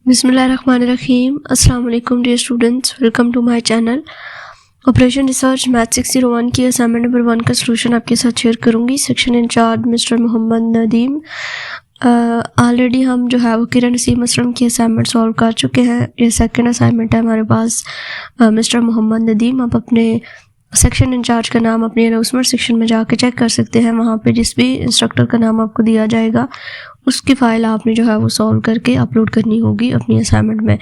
बिस्मिल्लाहिर्रहमानिर्रहीम। अस्सलाम वालेकुम dear students, welcome to my channel. Operation research math 601 की असाइनमेंट नंबर 1 का सलूशन आपके साथ शेयर करूंगी। Section in-charge mister Mohammad Nadeem. Already हम जो है वो किरण नसीम असलम की असाइनमेंट सॉल्व कर चुके हैं। ये सेकंड असाइनमेंट है हमारे पास मिस्टर मोहम्मद नदीम। आप अपने सेक्शन इंचार्ज का नाम अपने अनाउंसमेंट सेक्शन में जाके चेक कर सकते हैं। वहाँ पे जिस भी इंस्ट्रक्टर का नाम आपको दिया जाएगा उसकी फ़ाइल आपने जो है वो सॉल्व करके अपलोड करनी होगी अपनी असाइनमेंट में।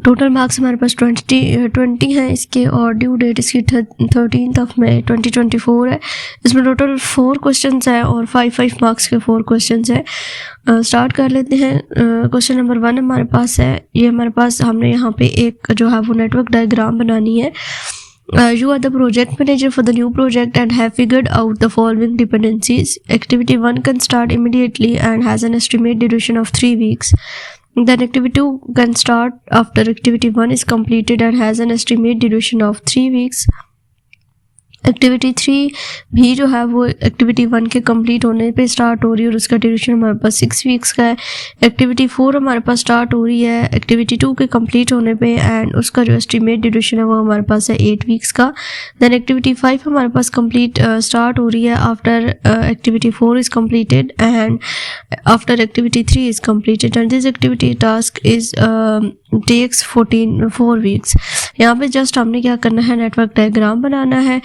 टोटल मार्क्स हमारे पास 20 हैं इसके, और ड्यू डेट इसकी 13 मई 2024 है। इसमें टोटल 4 क्वेश्चंस हैं और 5 मार्क्स के 4 क्वेश्चंस हैं। स्टार्ट कर लेते हैं। क्वेश्चन नंबर 1 हमारे पास है। ये हमारे पास हमने यहाँ पे एक जो है वो नेटवर्क डायग्राम बनानी है। You are the project manager for the new project and have figured out the following dependencies. Activity 1 can start immediately and has an estimated duration of 3 weeks. Then activity 2 can start after activity 1 is completed and has an estimated duration of 3 weeks. Activity 3 भी जो है वो activity 1 के complete होने पे start हो रही है और उसका ड्यूरेशन हमारे पास 6 वीक्स का है। एक्टिविटी 4 हमारे पास स्टार्ट हो रही है एक्टिविटी 2 के कंप्लीट होने पे एंड उसका जो एस्टिमेट ड्यूरेशन है वो हमारे पास है 8 वीक्स का। देन एक्टिविटी 5 हमारे पास कंप्लीट स्टार्ट हो रही है after activity 4 is completed and after activity 3 is completed and this activity task is takes 4 weeks. यहाँ पे जस्ट हमने क्या करना है, नेटवर्क डायग्राम बनाना है।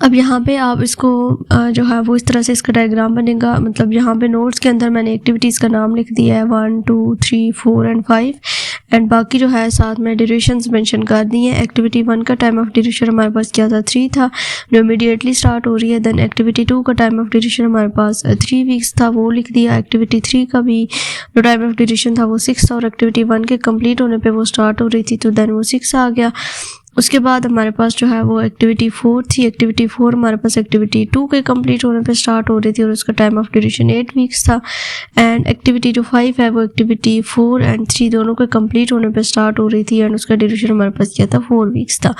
अब यहाँ पे आप इसको जो है वो इस तरह से इसका डायग्राम बनेगा। मतलब यहाँ पे नोट्स के अंदर मैंने एक्टिविटीज़ का नाम लिख दिया है 1, 2, 3, 4 एंड 5 एंड बाकी जो है साथ में ड्यूरेशंस मेंशन कर दी हैं। एक्टिविटी 1 का टाइम ऑफ ड्यूरेशन हमारे पास क्या था, 3 था, जो इमीडिएटली स्टार्ट हो रही है। देन एक्टिविटी 2 का टाइम ऑफ ड्यूरेशन हमारे पास 3 वीक्स था, वो लिख दिया। एक्टिविटी 3 का भी जो टाइम ऑफ ड्यूरेशन था वो 6 था और एक्टिविटी 1 के कंप्लीट होने पे वो स्टार्ट हो रही थी तो देन वो 6 आ गया। उसके बाद हमारे पास जो है वो एक्टिविटी 4 थी। एक्टिविटी 4 हमारे पास एक्टिविटी 2 के कंप्लीट होने पे स्टार्ट हो रही थी और उसका टाइम ऑफ ड्यूरेशन 8 वीक्स था। एंड एक्टिविटी जो 5 है वो एक्टिविटी 4 एंड 3 दोनों के कंप्लीट होने पे स्टार्ट हो रही थी एंड उसका ड्यूरेशन हमारे पास क्या था, 4 वीक्स था।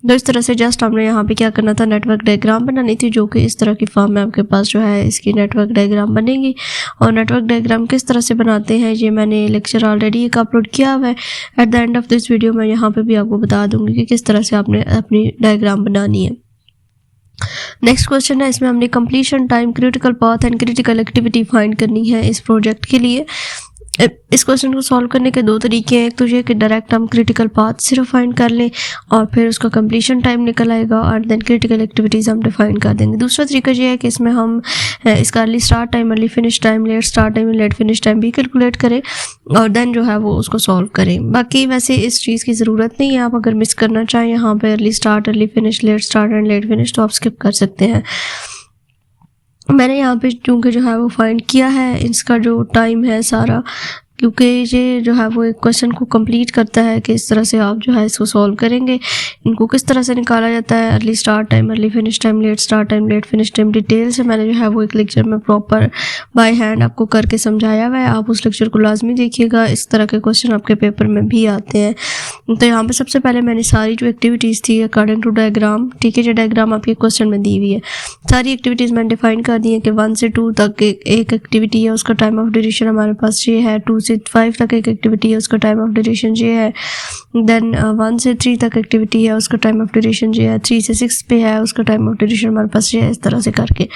तो इस तरह से जस्ट हमने यहाँ पे क्या करना था, नेटवर्क डायग्राम बनानी थी, जो कि इस तरह की फॉर्म में आपके पास जो है इसकी नेटवर्क डायग्राम बनेगी। और नेटवर्क डायग्राम किस तरह से बनाते हैं ये मैंने लेक्चर ऑलरेडी एक अपलोड किया हुआ है। At the end of this video मैं यहाँ पे भी आपको बता दूंगी कि किस तरह से आपने अपनी डायग्राम बनानी है। नेक्स्ट क्वेश्चन है, इसमें हमने completion time, critical path and critical activity find करनी है इस प्रोजेक्ट के लिए। इस क्वेश्चन को सॉल्व करने के 2 तरीके हैं। एक तो ये कि डायरेक्ट हम क्रिटिकल पाथ सिर्फ फाइंड कर लें और फिर उसका कंप्लीशन टाइम निकल आएगा और देन क्रिटिकल एक्टिविटीज़ हम डिफाइन कर देंगे। दूसरा तरीका ये है कि इसमें हम इसका early start time, early finish time, late start time, late finish time भी कैलकुलेट करें और देन जो है वो उसको सॉल्व करें। बाकी वैसे इस चीज़ की ज़रूरत नहीं है, आप अगर मिस करना चाहें यहाँ पर early start, early finish, let start and let finish तो आप स्किप कर सकते हैं। मैंने यहाँ पे चूँकि जो है वो फाइंड किया है इसका जो टाइम है सारा, क्योंकि ये जो है वो एक क्वेश्चन को कंप्लीट करता है कि इस तरह से आप जो है इसको सॉल्व करेंगे। इनको किस तरह से निकाला जाता है, early start time, early finish time, late start time, late finish time, detail से मैंने जो है वो एक लेक्चर में प्रॉपर बाय हैंड आपको करके समझाया हुआ है। आप उस लेक्चर को लाजमी देखिएगा, इस तरह के क्वेश्चन आपके पेपर में भी आते हैं। तो यहाँ पर सबसे पहले मैंने सारी जो एक्टिविटीज़ थी अकॉर्डिंग टू डायग्राम, ठीक है, जो डायग्राम आपके क्वेश्चन में दी हुई है, सारी एक्टिविटीज़ मैंने डिफाइन कर दी है कि 1 से 2 तक एक एक्टिविटी है, उसका टाइम ऑफ ड्यूरेशन हमारे पास ये है। 2 से 5 तक एक एक्टिविटी है, उसका टाइम ऑफ ड्यूरेशन ये है। देन 1 से 3 तक एक्टिविटी है, उसका टाइम ऑफ ड्यूरेशन ये है। 3 से 6 पे है, उसका टाइम ऑफ ड्यूरेशन हमारे पास ये है। इस तरह से करके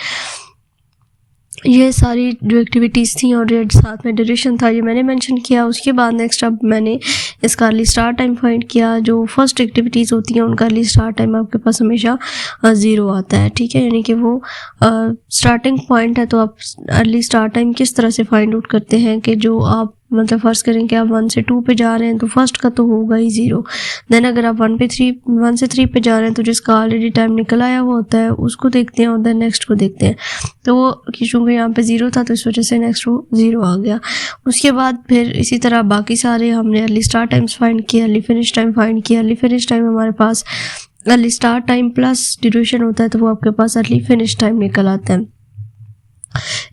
ये सारी जो एक्टिविटीज़ थी और ये साथ में ड्यूरेशन था ये मैंने मेंशन किया। उसके बाद नेक्स्ट अब मैंने इसका अर्ली स्टार्ट टाइम फाइंड किया। जो फर्स्ट एक्टिविटीज़ होती हैं उनका अर्ली स्टार्ट टाइम आपके पास हमेशा 0 आता है, ठीक है, यानी कि वो स्टार्टिंग पॉइंट है। तो आप अर्ली स्टार्ट टाइम किस तरह से फाइंड आउट करते हैं कि जो आप मतलब फ़र्ज़ करें कि आप 1 से 2 पे जा रहे हैं तो फर्स्ट का तो होगा ही 0। देन अगर आप 1 से 3 पे जा रहे हैं तो जिसका ऑलरेडी टाइम निकल आया हुआ होता है उसको देखते हैं और देन नेक्स्ट को देखते हैं। तो वो चूँकि यहाँ पे 0 था तो इस वजह से नेक्स्ट वो 0 आ गया। उसके बाद फिर इसी तरह बाकी सारे हमने अर्ली स्टार्ट टाइम्स फाइंड किया, अर्ली फिनिश टाइम फाइंड किया। अर्ली फिनिश टाइम हमारे पास early start time plus duration होता है तो वो आपके पास अर्ली फिनिश टाइम निकल आता है।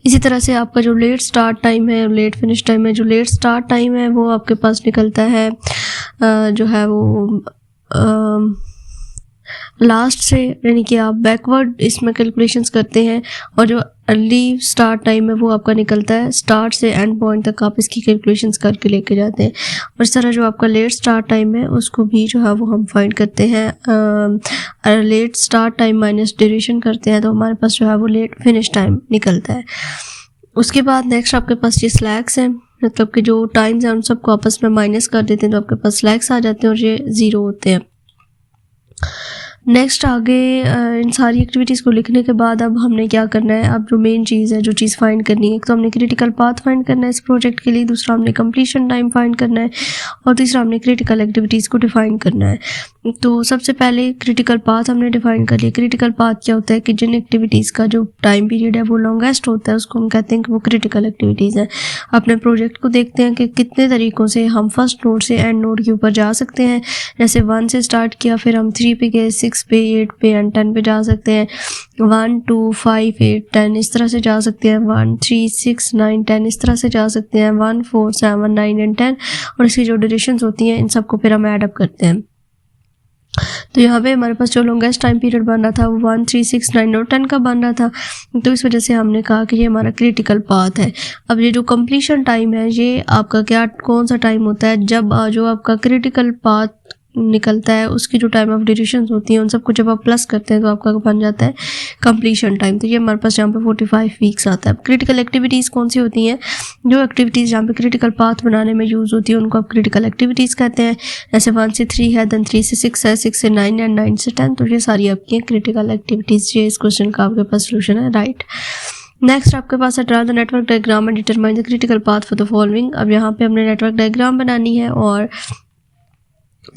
इसी तरह से आपका जो लेट स्टार्ट टाइम है, लेट फिनिश टाइम है, जो लेट स्टार्ट टाइम है वो आपके पास निकलता है जो है वो लास्ट से यानी कि आप बैकवर्ड इसमें कैलकुलेशंस करते हैं और जो अर्ली स्टार्ट टाइम है वो आपका निकलता है, स्टार्ट से एंड पॉइंट तक आप इसकी कैलकुलेशंस करके लेके जाते हैं। और इस तरह जो आपका लेट स्टार्ट टाइम है उसको भी जो है वो हम फाइंड करते हैं, late start time minus duration करते हैं तो हमारे पास जो है वो लेट फिनिश टाइम निकलता है। उसके बाद नेक्स्ट आपके पास ये स्लैक्स हैं, मतलब कि जो टाइम्स हैं उन सबको आपस में माइनस कर देते हैं तो आपके पास स्लैक्स आ जाते हैं और ये ज़ीरो होते हैं। नेक्स्ट आगे इन सारी एक्टिविटीज़ को लिखने के बाद अब हमने क्या करना है, अब जो मेन चीज़ है, जो चीज़ फाइंड करनी है, तो हमने क्रिटिकल पाथ फाइंड करना है इस प्रोजेक्ट के लिए, दूसरा हमने कंप्लीशन टाइम फाइंड करना है और तीसरा हमने क्रिटिकल एक्टिविटीज़ को डिफाइन करना है। तो सबसे पहले क्रिटिकल पाथ हमने डिफाइन कर लिया। क्रिटिकल पाथ क्या होता है कि जिन एक्टिविटीज़ का जो टाइम पीरियड है वो लॉन्गेस्ट होता है उसको हम कहते हैं कि वो क्रिटिकल एक्टिविटीज़ हैं। अपने प्रोजेक्ट को देखते हैं कि कितने तरीक़ों से हम फर्स्ट नोड से एंड नोड के ऊपर जा सकते हैं। जैसे 1 से स्टार्ट किया, फिर हम 3 पे गए, 6 पे, 8 पे एंड 10 पे जा सकते हैं। 1 2 5 8 10 इस तरह से जा सकते हैं। 1 3 6 9 10 इस तरह से जा सकते हैं। 1 4 7 9 एंड 10 और इसकी जो ड्यूरेशंस होती हैं इन सबको फिर हम ऐड अप करते हैं। तो यहाँ पे हमारे पास जो लॉन्गेस्ट टाइम पीरियड बन रहा था वो 1 3 6 9 और 10 का बन रहा था, तो इस वजह से हमने कहा कि ये हमारा क्रिटिकल पाथ है। अब ये जो कंप्लीशन टाइम है ये आपका क्या कौन सा टाइम होता है, जब जो आपका क्रिटिकल पाथ निकलता है उसकी जो टाइम ऑफ ड्यूरेशन होती है उन सबको जब आप प्लस करते हैं तो आपका बन जाता है कंप्लीशन टाइम। तो ये हमारे पास यहाँ पे 45 वीक्स आता है। क्रिटिकल एक्टिविटीज़ कौन सी होती हैं, जो एक्टिविटीज़ जहाँ पे क्रिटिकल पाथ बनाने में यूज़ होती है उनको आप क्रिटिकल एक्टिविटीज़ कहते हैं। जैसे 1 से 3 है, देन 3 से 6 है, 6 से 9 एंड 9 से 10, तो ये सारी आपकी क्रिटिकल एक्टिविटीज़। ये इस क्वेश्चन का आपके पास सोल्यूशन है, राइट। नेक्स्ट आपके पास है draw the network diagram and determine the critical path for the following. अब यहाँ पे हमने नेटवर्क डायग्राम बनानी है और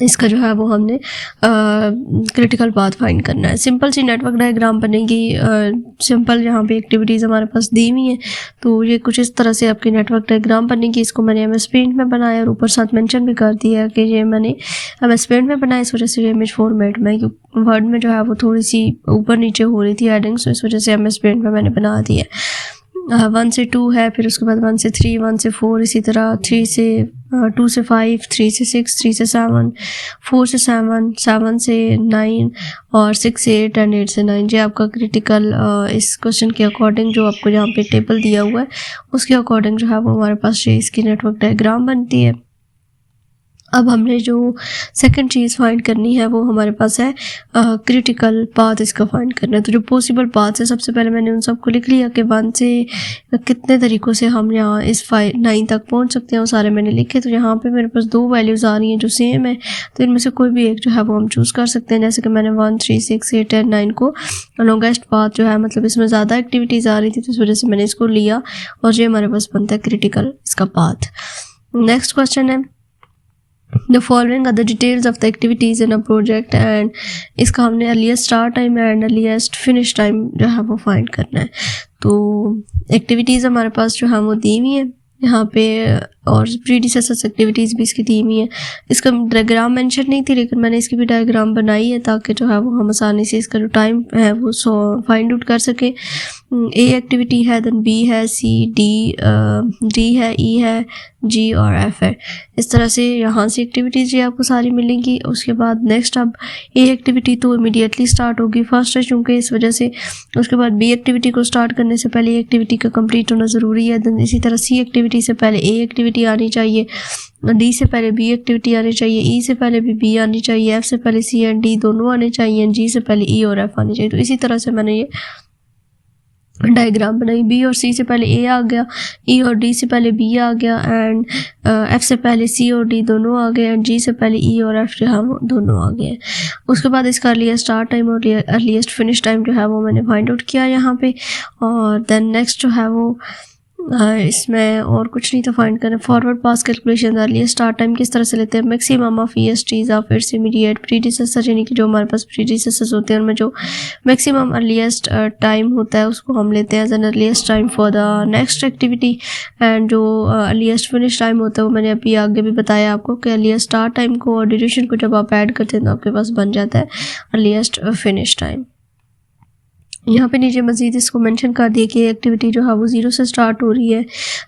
इसका जो है वो हमने क्रिटिकल पाथ फाइंड करना है। सिंपल सी नेटवर्क डायग्राम बनेगी। सिंपल यहाँ पे एक्टिविटीज़ हमारे पास दी हुई हैं, तो ये कुछ इस तरह से आपकी नेटवर्क डायग्राम बनेगी। इसको मैंने MS पेंट में बनाया और ऊपर साथ मेंशन भी कर दिया है कि ये मैंने MS पेंट में बनाया, इस वजह से ये इमेज फॉर्मेट में, वर्ड में जो है वो थोड़ी सी ऊपर नीचे हो रही थी हेडिंग, तो इस वजह से MS पेंट में मैंने बना दिया। 1 से 2 है, फिर उसके बाद 1 से 3, 1 से 4, इसी तरह 3 से 2 से 5, 3 से 6, 3 से 7, 4 से 7, 7 से 9 और 6 से 8 एंड 8 से 9। ये आपका क्रिटिकल इस क्वेश्चन के अकॉर्डिंग जो आपको यहाँ पे टेबल दिया हुआ है उसके अकॉर्डिंग जो है वो हमारे पास ये इसकी नेटवर्क डायग्राम बनती है। अब हमने जो सेकंड चीज़ फाइंड करनी है वो हमारे पास है क्रिटिकल पाथ, इसका फाइंड करना है। तो जो पॉसिबल पाथ है, सबसे पहले मैंने उन सबको लिख लिया कि 1 से कितने तरीक़ों से हम यहाँ इस 9 तक पहुँच सकते हैं, वो सारे मैंने लिखे। तो यहाँ पे मेरे पास 2 वैल्यूज़ आ रही हैं जो सेम है, तो इनमें से कोई भी एक जो है वो हम चूज़ कर सकते हैं। जैसे कि मैंने 1 3 6 8 एंड 9 को लॉन्गेस्ट पाथ जो है, मतलब इसमें ज़्यादा एक्टिविटीज़ आ रही थी तो इस वजह से मैंने इसको लिया और ये हमारे पास बनता है क्रिटिकल इसका पाथ। नेक्स्ट क्वेश्चन है The following are the details of the activities in a project and इसका हमने earliest start time and earliest finish time जो है वो फाइंड करना है। तो एक्टिविटीज़ हमारे पास जो है वो दी हुई है यहाँ पे और प्रीडिसेसर एक्टिविटीज़ भी इसकी दी हुई है। इसका डायग्राम मेंशन नहीं थी लेकिन मैंने इसकी भी डायग्राम बनाई है ताकि जो है वो हम आसानी से इसका जो टाइम है वो फाइंड आउट कर सकें। A एक्टिविटी है, देन B है, C D है, E है, G और F है। इस तरह से यहाँ से एक्टिविटीज़ ये आपको सारी मिलेंगी। उसके बाद नेक्स्ट अब A एक्टिविटी तो इमीडिएटली स्टार्ट होगी, फर्स्ट है चूँकि, इस वजह से। उसके बाद B एक्टिविटी को स्टार्ट करने से पहले A एक्टिविटी का कंप्लीट होना ज़रूरी है। देन इसी तरह C एक्टिविटी से पहले A एक्टिविटी आनी चाहिए, D से पहले B एक्टिविटी आनी चाहिए, E से पहले भी B आनी चाहिए, F से पहले C एंड D दोनों आने चाहिए, G से पहले E और F आनी चाहिए। तो इसी तरह से मैंने ये डायग्राम बनाई। B और C से पहले A आ गया, E और D से पहले B आ गया एंड F से पहले C और D दोनों आ गए एंड G से पहले E और F जो है वो दोनों आ गए। उसके बाद इसका अर्लीस्ट स्टार्ट टाइम और अर्लीस्ट फिनिश टाइम जो है वो मैंने फाइंड आउट किया यहाँ पे। और देन नेक्स्ट जो है वो इसमें और कुछ नहीं था फाइंड करना। फॉरवर्ड पास कैलकुलेशन अर्लीस्ट स्टार्ट टाइम किस तरह से लेते हैं, maximum of ESTs of its immediate predecessor, यानी कि जो हमारे पास प्रीडिसेसर्स होते हैं उनमें जो मैक्सिमम अर्लीस्ट टाइम होता है उसको हम लेते हैं as an earliest time for the next activity. And जो अर्लीस्ट फिनिश टाइम होता है वो मैंने अभी आगे भी बताया आपको कि अर्लीस्ट स्टार्ट टाइम को और ड्यूरेशन को जब आप ऐड करते हैं तो आपके पास बन जाता है अर्लीस्ट फिनिश टाइम। यहाँ पे नीचे मज़ीद इसको मेंशन कर दिया कि एक्टिविटी जो है वो 0 से स्टार्ट हो रही है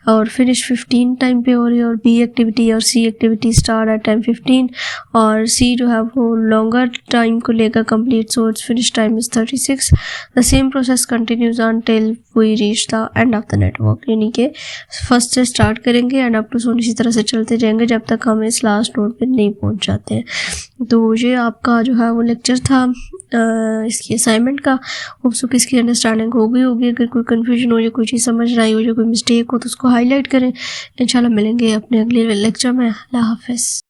और फिनिश 15 टाइम पे हो रही है, और बी एक्टिविटी और सी एक्टिविटी स्टार्ट एट टाइम 15, और सी जो है वो लॉन्गर टाइम को लेकर complete, so it's finish time is 36। The same process continues until we reach the end of the network, यानी कि फर्स्ट से स्टार्ट करेंगे एंड अप टू सोन इसी तरह से चलते जाएंगे जब तक हम इस लास्ट नोड पे नहीं पहुँच जाते हैं। तो ये आपका जो है वो लेक्चर था इसकी असाइनमेंट का। होप सो कि इसकी अंडरस्टैंडिंग हो गई होगी। अगर कोई कन्फ्यूजन हो या कोई चीज़ समझ ना आई हो या कोई मिस्टेक हो तो उसको हाईलाइट करें। इंशाल्लाह मिलेंगे अपने अगले लेक्चर में। अल्लाह हाफ़िज़।